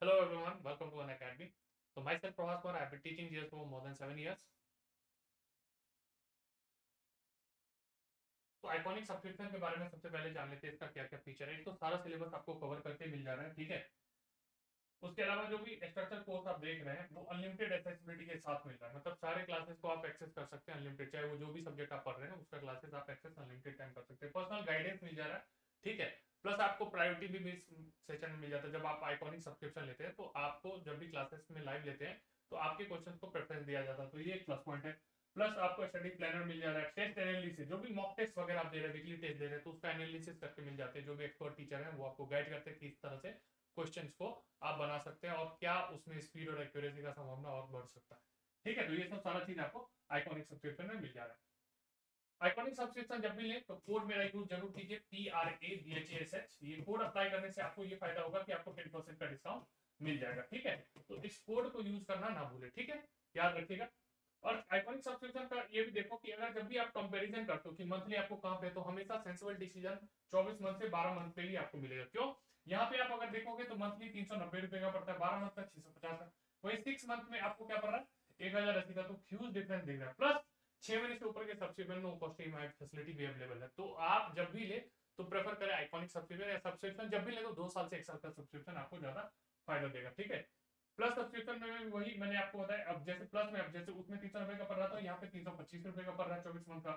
Hello everyone, welcome to an academy. So myself Prabhas Kaur, I have been teaching GS for more than 7 years. तो iconic subscription के बारे में सबसे पहले जान लेते हैं इसका क्या क्या फीचर है। तो सारा सिलेबस आपको कवर करके मिल जा रहा है, ठीक है। उसके अलावा जो भी स्ट्रक्चर कोर्स आप देख रहे हैं वो अनलिमिटेड एक्सेसिबिलिटी के साथ मिल रहा है, मतलब सारे क्लासेस को आप एक्सेस कर सकते हैं अनलिमिटेड, चाहे वो जो भी सब्जेक्ट आप पढ़ रहे हैं उसका क्लासेस आप एक्सेस अनलिमिटेड टाइम कर सकते हैं। पर्सनल गाइडेंस मिल जा रहा है, ठीक है। प्लस आपको प्रायोरिटी भी सेशन में मिल जाता है। जब आप आइकॉनिक सब्सक्रिप्शन लेते हैं तो आपको जब भी क्लासेस में लाइव लेते हैं तो आपके क्वेश्चन को प्रेफरेंस दिया जाता है, तो ये एक प्लस पॉइंट है। प्लस आपको स्टडी प्लानर मिल जा रहा है, टेस्ट एनालिसिस, जो भी मॉक टेस्ट वगैरह आप दे रहे हैं, वीकली टेस्ट दे रहे हैं तो उसका एनालिसिस करके मिल जाते हैं। जो भी एक्सपर्ट टीचर है वो आपको गाइड करते हैं किस तरह से क्वेश्चंस को आप बना सकते हैं और क्या उसमें स्पीड और एक्यूरेसी का संभावना और बढ़ सकता है, ठीक है। तो ये सब सारा चीज आपको आइकॉनिक सब्सक्रिप्शन में मिल जा रहा है। आइकॉनिक सब्सक्रिप्शन जब भी लें तो कोड मेरा यूज जरूर कीजिए, PRABHASH। ये कोड अप्लाई करने से आपको ये फायदा होगा कि आपको 10% का डिस्काउंट मिल जाएगा, ठीक है। तो इस कोड को यूज करना ना भूले, ठीक है, याद रखिएगा। और आइकॉनिक सब्सक्रिप्शन का ये भी देखो कि अगर जब भी आप कंपैरिजन करते हो कि मंथली आपको कहां पे, तो हमेशा सेंसिबल डिसीजन 24 मंथ से 12 मंथ पे ही आपको मिलेगा। क्यों? यहाँ पे आप अगर देखोगे तो मंथली 390 रुपए का पड़ता है, 12 मंथ का 650 का, वही 6 मंथ में आपको क्या पड़ रहा है 1080 का। तो ह्यूज डिफरेंस दिख रहा है। प्लस 6 महीने से ऊपर के सब्सक्रिप्शन में कॉस्ट ईएमआई फैसिलिटी भी अवेलेबल है। तो आप जब भी ले तो प्रेफर करें आइकॉनिक सब्सक्रिप्शन, या सब्सक्रिप्शन जब भी ले तो 2 साल से 1 साल का सब्सक्रिप्शन आपको ज्यादा फायदा देगा, ठीक है। प्लस सब्सक्रिप्शन में भी वही मैंने आपको बताया, अब जैसे प्लस में अब जैसे उसमें 300 रुपए का पड़ रहा था, यहाँ पे 325 रुपए का पड़ रहा है 24 मंथ का,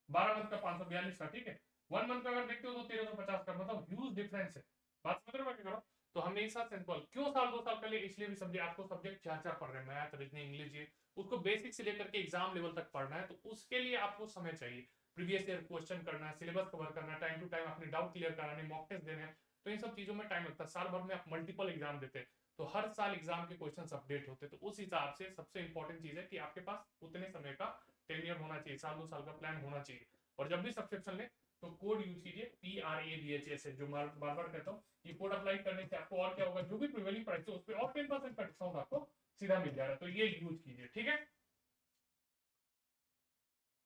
12 मंथ का 542 का, ठीक है। 1 मंथ का अगर देखते हो तो 1350 का, मतलब ह्यूज डिफरेंस है। बात समझ रहे हो करो। तो हमेशा सिंपल क्यों साल 2 साल के लिए, इसलिए भी समझिए आपको सब्जेक्ट चार चार पढ़ रहे हैं, मैथ रीजनिंग इंग्लिश, ये उसको बेसिक से लेकर के एग्जाम लेवल तक पढ़ना है, तो उसके लिए आपको समय चाहिए। प्रीवियस ईयर क्वेश्चन करना है, सिलेबस कवर करना है, टाइम टू टाइम अपने डाउट क्लियर कराने, मॉक टेस्ट देने हैं। तो इन सब चीजों में टाइम लगता है। साल भर में आप मल्टीपल एग्जाम देते हैं तो हर साल एग्जाम के क्वेश्चन अपडेट होते हैं। तो उस हिसाब से सबसे इंपॉर्टेंट चीज है कि आपके पास उतने समय का टेन्योर होना चाहिए, साल 2 साल का प्लान होना चाहिए। और जब भी सब्सक्रिप्शन ले तो कोड यूज कीजिए PRABHS है, जो बार बार कहता हूँ। ये कोड अप्लाई करने से आपको और क्या होगा, जो भी प्रिवेलिंग प्राइस है उस पर और 10% का डिस्काउंट आपको सीधा मिल जा रहा है। तो ये यूज कीजिए, ठीक है।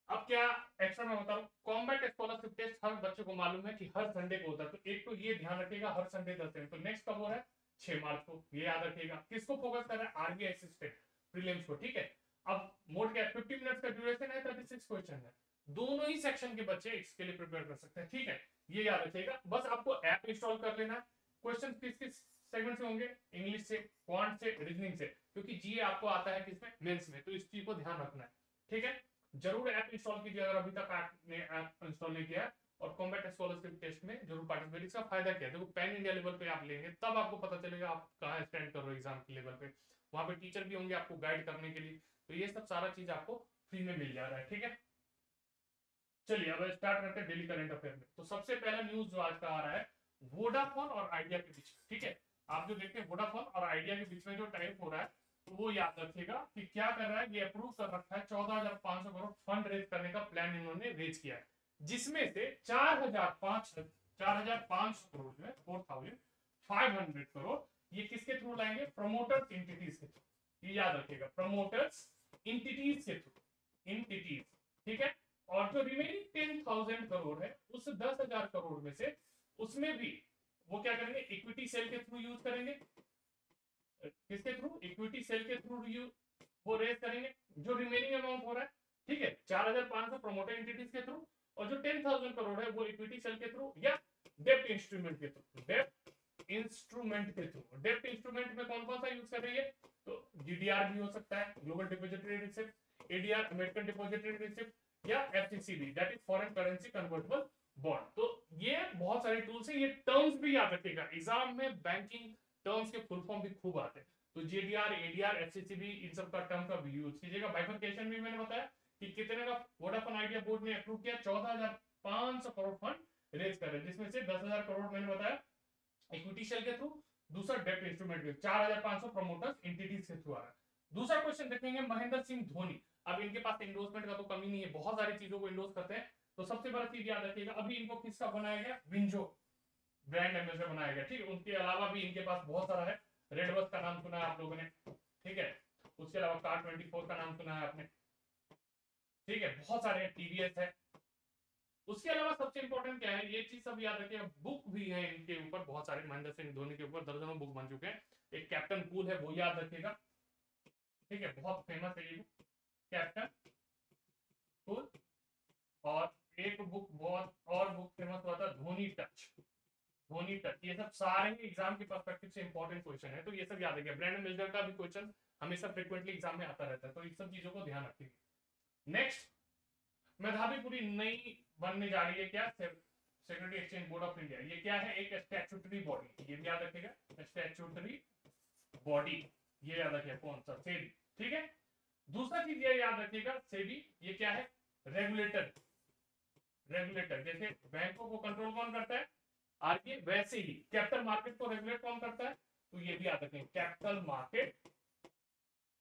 अब क्या एक्स्ट्रा मैं बता रहा हूँ, कॉम्बैट स्कॉलरशिप टेस्ट हर बच्चे को मालूम है कि हर संडे को होता है। तो एक तो ये ध्यान रखिएगा, हर संडे 10 दिन। तो नेक्स्ट कब हो रहा है? 6 मार्च को, ये याद रखिएगा। किसको फोकस कर रहा है? आरबीआई असिस्टेंट प्रीलिम्स को, ठीक है। अब मोड क्या है, 50 मिनट्स का ड्यूरेशन है, 36 क्वेश्चन है। दोनों ही सेक्शन के बच्चे इसके लिए प्रिपेयर कर सकते हैं, ठीक है। ये याद रखिएगा। बस आपको ऐप इंस्टॉल कर लेना है। क्वेश्चन किस किस सेगमेंट से होंगे? इंग्लिश से, क्वांट से, रीजनिंग से, क्योंकि जीए आपको आता है किसमें? मेंस में। तो इस चीज को ध्यान रखना है, ठीक है। जरूर ऐप इंस्टॉल कीजिए अगर अभी तक आपने ऐप इंस्टॉल नहीं किया। और कॉम्बैट स्कॉलरशिप टेस्ट में जरूर पार्टिसिपेट। इसका फायदा क्या है, देखो पैन इंडिया लेवल पे आप लेंगे तब आपको पता चलेगा आप कहाँ स्टैंड कर रहे हो एग्जाम के लेवल पे। वहां पे टीचर भी होंगे आपको गाइड करने के लिए। तो ये सब सारा चीज आपको फ्री में मिल जा रहा है, ठीक है। चलिए अब स्टार्ट करते हैं डेली करंट अफेयर में। तो सबसे पहला न्यूज जो आज का आ रहा है, वोडाफोन और आइडिया के बीच, ठीक है। आप जो देखते हैं वोडाफोन और आइडिया के बीच में जो टाइप हो रहा है, तो वो याद रखिएगा कि क्या कर रहा है, ये अप्रूव कर रखा है 14,500 करोड़ फंड रेज करने का प्लान इन्होंने रेज किया है। जिसमें से 4,500 करोड़ में 4,500 करोड़ ये किसके थ्रू लाएंगे? प्रमोटर्स इंटिटीज के थ्रू। ये याद रखिएगा, प्रमोटर्स इंटिटीज के थ्रू, इंटिटीज, ठीक है। और जो रिमेनिंग 10,000 करोड़ है उस 10,000 करोड़ में से, उसमें भी वो क्या करेंगे? इक्विटी सेल के थ्रू यूज करेंगे। किसके थ्रू? इक्विटी सेल के थ्रू वो रेज करेंगे जो रिमेनिंग अमाउंट हो रहा है, ठीक है। 4,500 प्रोमोटर एंटिटीज के थ्रू, और जो 10,000 करोड़ है वो इक्विटी सेल के थ्रू या डेप्ट इंस्ट्रूमेंट के थ्रू। डेप्ट इंस्ट्रूमेंट के थ्रू, डेप्ट इंस्ट्रूमेंट में कौन कौन सा यूज कर रही है? तो जीडीआर भी हो सकता है, global depository receipt, ADR American depository receipt, या FCCB that is foreign currency convertible bond. तो ये बहुत सारे टूल्स है। ये टर्म्स भी याद रखिएगा, एग्जाम में बैंकिंग टर्म्स के फुल फॉर्म भी खूब आते हैं। तो जेडीआर, एडीआर, एफसीसीबी, इन सब का टर्म का यूज कीजिएगा। बाइफरकेशन भी मैंने बताया कि कितने का वोडाफोन आइडिया बोर्ड ने अप्रूव किया, 14,500 करोड़ फंड रेज कर रहे हैं, जिसमें से 10,000 करोड़ मैंने बताया इक्विटी शेयर के थ्रू, दूसरा डेप्ट इंस्ट्रूमेंट के 4,500 प्रोमोटर्स एंटिटीज के थ्रू आ रहा है। दूसरा क्वेश्चन देखेंगे, महेंद्र सिंह धोनी। अब इनके पास इंडोर्समेंट का तो कमी नहीं है, बहुत सारी चीजों को इंडोर्स करते हैं। तो सबसे बड़ा चीज याद रखिएगा, अभी इनको किसका बनाया गया? विंजो ब्रांड एम्बेसडर बनाया गया, ठीक है। उनके अलावा भी इनके पास बहुत सारा है। रेड बस का नाम सुना है आप लोगों ने, ठीक है। उसके अलावा कार 24 का नाम सुना है आपने, ठीक है। बहुत सारे टीवीएस है, उसके अलावा सबसे इंपॉर्टेंट क्या है, ये चीज सब याद रखिएगा, बुक भी है इनके ऊपर बहुत सारे, महेंद्र सिंह धोनी के ऊपर दर्जनों बुक बन चुके हैं। एक कैप्टन कूल है, वो याद रखिएगा, ठीक है, बहुत फेमस है ये बुक, कैप्टन कूल। और एक बुक बहुत और बुक फेमस हुआ था, धोनी टच, धोनी टच। ये सब सारे ही एग्जाम के पर्सपेक्टिव से इंपॉर्टेंट क्वेश्चन है, तो ये सब याद रखिए। ब्रेंडन मिलर का भी क्वेश्चन हमेशा फ्रिक्वेंटली एग्जाम में आता रहता है, तो इन सब चीजों को ध्यान रखिए। नेक्स्ट, मेधावी पूरी नई बनने जा रही है, क्या, security exchange board of India. ये क्या है, एक स्टैट्यूटरी बॉडी, ये भी याद रखिएगा, स्टैट्यूटरी बॉडी, ये याद रखिएगा, कौन सा, सेबी, ठीक है। दूसरा चीज ये याद रखिएगा, सेबी ये क्या है, रेगुलेटर, रेगुलेटर। जैसे बैंकों को कंट्रोल कौन करता है, आरबीआई, वैसे ही कैपिटल मार्केट को रेगुलेट कौन करता है, तो ये भी याद रखें, कैपिटल मार्केट,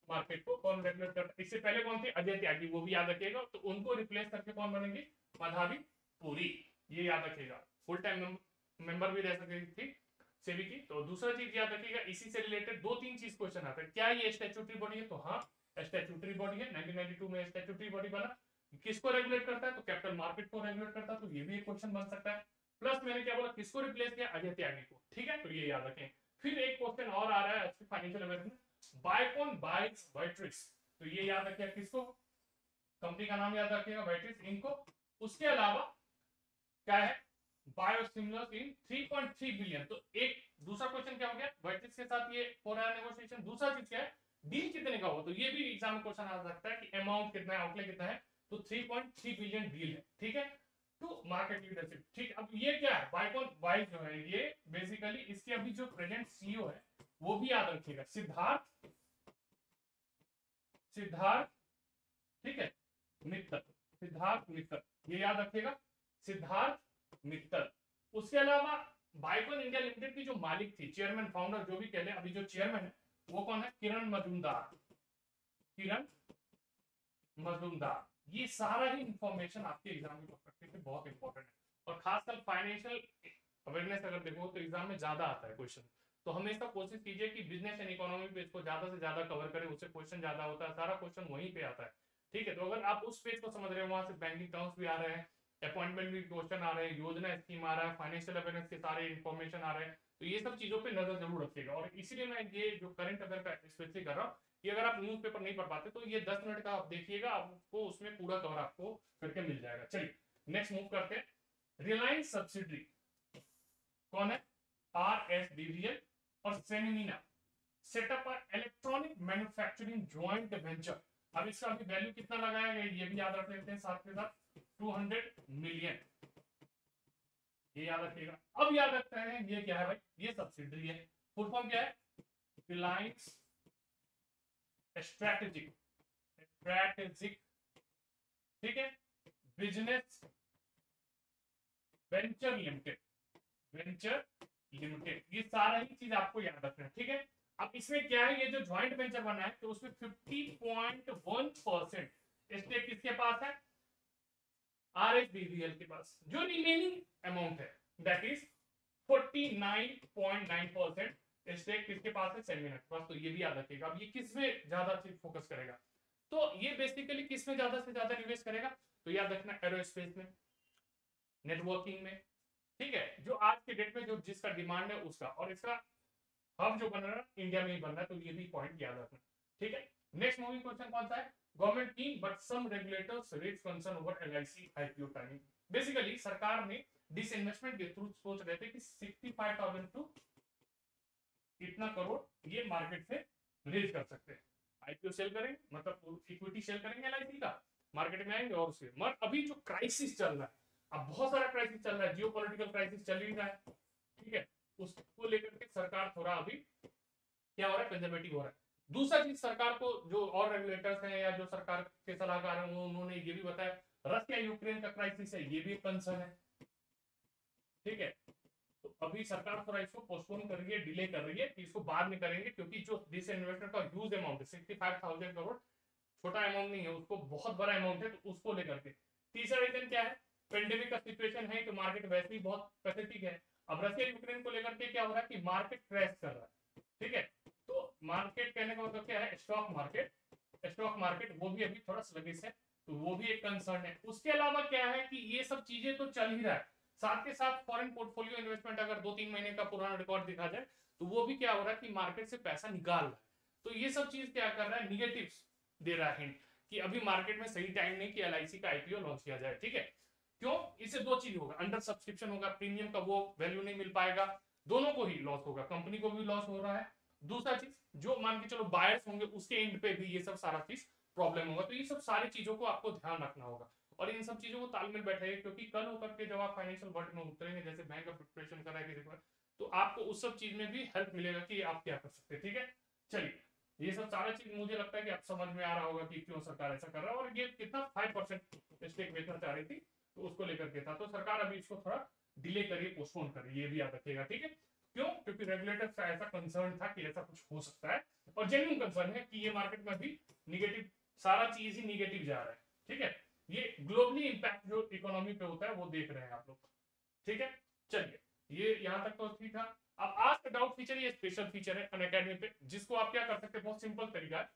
मार्केट को कौन रेगुलेट करता है। इससे पहले कौन थे, अजय त्यागी, वो भी याद रखिएगा, तो उनको रिप्लेस करके कौन बनेंगे, मेधावी पूरी, ये याद रखिएगा। फुल टाइम मेंबर भी रह सकती थी सेबी की। तो दूसरा चीज याद रखिएगा, इसी से रिलेटेड दो तीन चीज क्वेश्चन आता है, क्या ये स्टैट्यूटरी बॉडी है, तो हाँ स्टैट्यूटरी बॉडी है, 1992 में स्टैट्यूटरी बॉडी बना। किसको रेगुलेट करता है, तो कैपिटल मार्केट को रेगुलेट करता है, तो ये भी एक क्वेश्चन बन सकता है। प्लस मैंने क्या बोला, किसको रिप्लेस किया, अजय त्यागी को, ठीक है, तो ये याद रखें। फिर एक क्वेश्चन और आ रहा है फाइनेंशियल अवेयरनेस, बायकॉन बाइक्स वाइट्रिक्स, तो ये याद रखिए, किसको, कंपनी का नाम याद रखिएगा, वाइट्रिक्स इनको। उसके अलावा क्या है, बायोसिमिलर्स इन 3.3 बिलियन, तो एक दूसरा क्वेश्चन क्या हो गया, वाइट्रिक्स के साथ ये हो रहा है नेगोशिएशन। दूसरा चीज क्या है, डील कितने का हो, तो ये भी एग्जाम में क्वेश्चन आ सकता है कि अमाउंट कितना है, आउटले कितना है, तो 3.3 बिलियन डील है, ठीक है, टू मार्केट लीडरशिप, ठीक। अब ये क्या है, बायकॉन बाइक जो है, ये बेसिकली इसके अभी जो प्रेजेंट सीईओ है वो भी याद रखिएगा, सिद्धार्थ, सिद्धार्थ, ठीक है, मित्तल, सिद्धार्थ मित्तल, ये याद रखिएगा, सिद्धार्थ मित्तल। उसके अलावा बायकॉन इंडिया लिमिटेड की जो मालिक थी, चेयरमैन फाउंडर जो भी कह ले, अभी जो चेयरमैन है वो कौन है, किरण मजूमदार, किरण मजूमदार। ये सारा ही इंफॉर्मेशन आपके एग्जाम के पर्सपेक्टिव से बहुत इंपॉर्टेंट है, और खासकर फाइनेंशियल अवेयरनेस अगर देखो तो एग्जाम में ज्यादा आता है क्वेश्चन, तो हमेशा कोशिश कीजिए कि बिजनेस एंड इकोनॉमी पे इसको ज्यादा से ज्यादा कवर करें, उससे क्वेश्चन ज्यादा होता है, सारा क्वेश्चन वहीं पे आता है, ठीक है। तो अगर आप उस पेज को समझ रहे हो, वहां से बैंकिंग टर्म्स भी आ रहे हैं, अपॉइंटमेंट भी क्वेश्चन आ रहे हैं, योजना स्कीम आ रहा है, फाइनेंशियल अवेयरनेस के सारे इन्फॉर्मेशन आ रहे हैं, तो ये सब चीजों पे नजर जरूर रखिएगा। और इसीलिए मैं ये जो करंट अफेयर का स्पेशली कर रहा हूँ, कि अगर आप न्यूज़पेपर नहीं पढ़ पाते तो ये 10 मिनट का आप देखिएगा, आपको उसमें पूरा कवर आपको करके मिल जाएगा। चलिए नेक्स्ट मूव करते हैं, रिलायंस सब्सिडरी कौन है, RSDVL और सेनिना setup electronic manufacturing joint venture. अब इसका अभी वैल्यू कितना लगाया गया ये भी याद रख लेते हैं साथ के साथ, 200 मिलियन, ये याद रखिएगा। अब याद रखते हैं ये क्या है भाई, ये सब्सिडरी है, फुल फॉर्म क्या है, रिलायंस स्ट्रैटेजिक, स्ट्रैटेजिक, ठीक है, business venture limited, venture limited, ये सारा ही चीज आपको याद रखना है, ठीक है। अब इसमें क्या है, ये जो ज्वाइंट वेंचर बना है तो उसमें 50.1% स्टेक किसके पास है, RSBVL के पास। जो रिमेनिंग अमाउंट है दैट इज 49.9% स्टेक किसके पास है, सेमिना के पास। तो ये भी याद रखिएगा। अब ये किसमें ज्यादा फोकस करेगा, तो ये बेसिकली किसमें ज्यादा से ज्यादा निवेश करेगा, तो याद रखना एरोस्पेस में, नेटवर्किंग में, ठीक है, जो आज के डेट में जो जिसका डिमांड है उसका, और इसका हब जो बन रहा है इंडिया में ही बन रहा है, तो ये भी पॉइंट याद रखना, ठीक है। नेक्स्ट मूविंग क्वेश्चन कौन सा है, गवर्नमेंट की but some regulators raise concern over LIC IPO timing. Basically सरकार ने डिसइन्वेस्टमेंट के थ्रू सोच रहे थे कि 65,000 टू इतना करोड़ ये मार्केट से रेज कर सकते हैं, IPO सेल करेंगे, मतलब इक्विटी सेल करेंगे LIC का, मार्केट में आएंगे और उसके, मगर अभी जो क्राइसिस चल रहा है, अब बहुत सारा क्राइसिस चल रहा है, जियोपॉलिटिकल क्राइसिस चल ही रहा है, ठीक है, उसको लेकर के सरकार थोड़ा अभी क्या हो रहा है, कंजर्वेटिव हो रहा है। दूसरा चीज, सरकार को जो और रेगुलेटर्स हैं या जो सरकार के सलाहकार हैं उन्होंने ये भी बताया, रशिया यूक्रेन का क्राइसिस है, ये भी एक कंसर्न है, ठीक है। तो अभी सरकार थोड़ा इसको पोस्टपोन कर रही है, डिले कर रही है कि इसको बाद में करेंगे, क्योंकि जो दिस इन्वेस्टमेंट का ह्यूज अमाउंट है, 65,000 करोड़ छोटा अमाउंट नहीं है, उसको बहुत बड़ा अमाउंट है, तो उसको लेकर के। तीसरा रीजन क्या है, पेंडेमिक का सिचुएशन है, तो मार्केट वैसे ही बहुत पैथेटिक है। अब रशिया यूक्रेन को लेकर के क्या हो रहा है कि मार्केट क्रैश कर रहा है, ठीक है। तो मार्केट कहने का मतलब क्या है, स्टॉक मार्केट, स्टॉक मार्केट वो भी अभी थोड़ा स्लगिश है, तो वो भी एक कंसर्न है। उसके अलावा क्या है कि ये सब चीजें तो चल ही रहा है, साथ के साथ फॉरेन पोर्टफोलियो इन्वेस्टमेंट अगर 2-3 महीने का पुराना रिकॉर्ड दिखा जाए तो वो भी क्या हो रहा है कि मार्केट से पैसा निकाल रहा है। तो ये सब चीज क्या कर रहा है, निगेटिव दे रहा है कि अभी मार्केट में सही टाइम नहीं कि एलआईसी का आईपीओ लॉन्च किया जाए। ठीक है, क्यों? इससे दो चीज होगा, अंडर सब्सक्रिप्शन होगा, प्रीमियम का वो वैल्यू नहीं मिल पाएगा, दोनों को ही लॉस होगा, कंपनी को भी लॉस हो रहा है। दूसरा चीज, जो मान के चलो बायर्स होंगे उसके एंड पे भी ये सब सारा चीज प्रॉब्लम होगा। तो ये सब सारी चीजों को आपको ध्यान रखना होगा और इन सब चीजों को तालमेल बैठेगा, क्योंकि कल होकर के जब आप फाइनेंशियल वर्ल्ड में उतरेंगे, जैसे बैंक का प्रिपरेशन कर रहा है किसी पर, तो आपको उस सब चीज में भी हेल्प मिलेगा कि आप क्या कर सकते हैं। ठीक है, चलिए, ये सब सारा चीज मुझे लगता है कि आप समझ में आ रहा होगा कि क्यों सरकार ऐसा कर रहा है। और ये कितना 5% स्टेक बेचना चाह रही थी, तो उसको लेकर के था। तो सरकार अभी इसको थोड़ा डिले करिए, पोस्टपोन करिए, ये भी याद रखिएगा। ठीक है, क्यों? क्योंकि रेगुलेटर का ऐसा कंसर्न था कि ऐसा कुछ हो सकता है, और जेन्युइन कंसर्न है कि ये मार्केट में भी निगेटिव, सारा चीज ही निगेटिव जा रहा है। ठीक है, ये ग्लोबली इंपैक्ट जो इकोनॉमी पे होता है वो देख रहे हैं आप लोग। ठीक है, चलिए, ये यहां तक तो ठीक था। अब आज का डाउट फीचर, ये स्पेशल फीचर है अनअकैडमी पे, जिसको आप क्या कर सकते हैं, बहुत सिंपल तरीका है,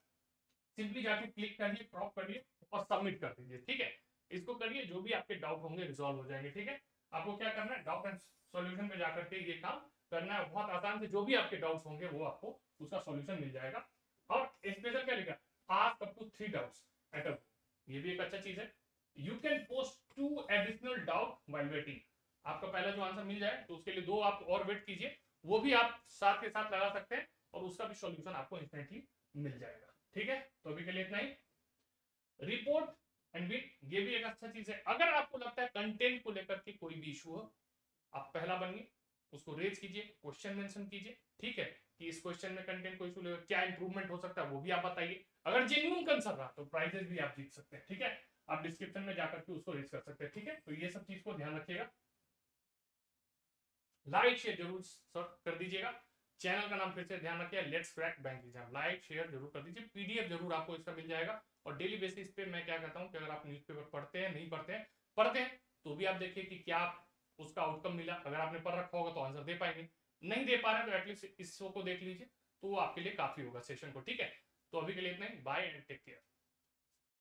सिंपली जाके क्लिक करिए, क्रॉप करिए और सबमिट कर दीजिए। ठीक है, इसको करिए, जो भी आपके डाउट होंगे रिजॉल्व हो जाएंगे। ठीक है, आपको क्या करना है, डाउट एंड सॉल्यूशन में जाकर के ये काम करना है, बहुत आसान से, जो भी आपके डाउट्स होंगे वो आपको उसका सॉल्यूशन मिल जाएगा। और स्पेशल क्या लिखा, ask up to 3 doubts at a, ये भी एक अच्छा चीज है। You can post 2 additional doubt while waiting, आपका पहला जो आंसर मिल जाए तो उसके लिए 2 आप और वेट कीजिए, वो भी आप साथ के साथ लगा सकते हैं और उसका भी सॉल्यूशन आपको इंस्टेंटली मिल जाएगा। ठीक है, तो अभी के लिए इतना ही। रिपोर्ट एंड विन, ये भी एक अच्छा चीज है। अगर आपको लगता है कंटेंट को लेकर के कोई भी इशू हो, आप पहला बनिए, उसको रेज कीजिए, क्वेश्चन मेंशन कीजिए। ठीक है, कि इस क्वेश्चन में कंटेंट को इशू लेकर क्या इंप्रूवमेंट हो सकता है वो भी आप बताइए। अगर जेन्युइन कंसर्न रहा तो प्राइजेस भी आप जीत सकते हैं। ठीक है, आप डिस्क्रिप्शन में जाकर के उसको रेज कर सकते हैं। ठीक है, तो ये सब चीज को ध्यान रखिएगा। लाइक शेयर जरूर कर दीजिएगा। चैनल का नाम फिर से ध्यान रखिए, let's crack bank exam. Like share जरूर कर दीजिए, पीडीएफ जरूर आपको इसका मिल जाएगा। और डेली बेसिस पे मैं क्या कहता हूं कि अगर आप न्यूज़पेपर पढ़ते हैं, नहीं पढ़ते हैं तो भी आप देखिए कि क्या उसका आउटकम मिला। अगर आपने पढ़ रखा होगा तो आंसर दे पाएंगे, नहीं दे पा रहे तो एटलीस्ट इस शो को देख लीजिए, तो वो आपके लिए काफी होगा सेशन को। ठीक है, तो अभी के लिए इतना ही, बाय एंड टेक केयर।